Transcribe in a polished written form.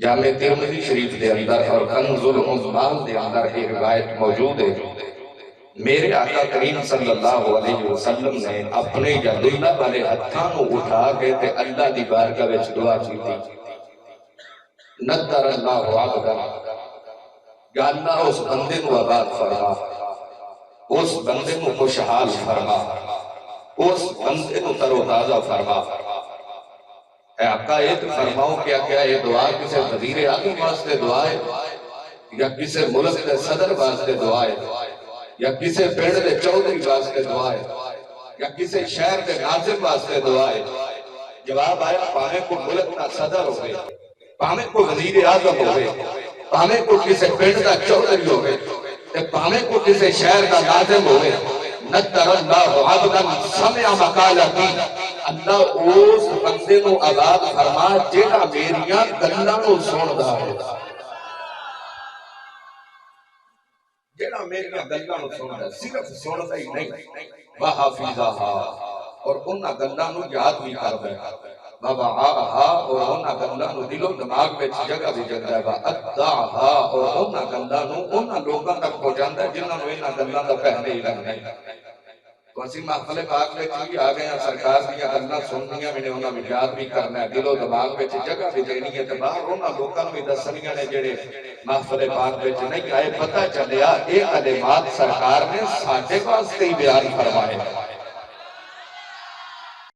جامع ترمذی شریف دے اندر اور کنز العمال دے اندر ایک روایت موجود ہے، میرے آقا کریم صلی اللہ علیہ وسلم نے اپنے ید اللہ والے ہتھاں کو اٹھا کے تے اللہ دی بارگاہ وچ دعا کی تھی، نذر اللہ عبدا، یا اللہ اس بندے کو آباد فرما، اس بندے کو خوشحال فرما، اس بندے کو تر و تازہ فرما۔ اے آقا یہ تو فرماؤ کیا یہ دعا کسے وزیر اعظم واسطے دعا ہے، یا کسے ملک دے صدر واسطے دعا ہے، یا کسے پنڈ دے چودھری واسطے دعا ہے، یا کسے شہر دے ناظم واسطے دعا ہے؟ جواب آیا پاہمیں کو ملک دا صدر ہوئے، پاہمیں کو وزیر اعظم ہوئے، پاہمیں کو کسے پنڈ دا چودھری ہوئے، پاہمیں کو کسے شہر دا ناظم ہوئے، نذر اللہ عبدا سمع مقالتی، اللہ اس بندے کو آباد فرما جیڑا میریاں گلاں کو سندا ہے، جیڑا میریاں گلاں کو سندا ہے، صرف سندا ہی نہیں، وحافظھا، اور انہاں گلاں نو یاد بھی کردا ہے، ووعاھا، اور انہاں گلاں نو دل و دماغ وچ جگہ بھی جاندا ہے، وادعھا، اور انہاں گلاں نو انہاں لوکاں تک پہنچاندا ہے جنہاں نو انہاں گلاں دا پہلے ہی لگ نہیں۔ تو اسی محفل پاک میں بھی آ گئے ہیں، سرکار دیا گلاں سننیاں میں نے انہاں میں یاد بھی کرنا ہے، دل و دماغ وچ جگہ بھی دینی ہے، تے باہر انہاں لوکاں نو بھی دسنیاں نے جڑے محفل پاک وچ نہیں آئے، پتہ چلیا اے کلمات سرکار نے ساڈے واسطے ہی بیان فرمائے۔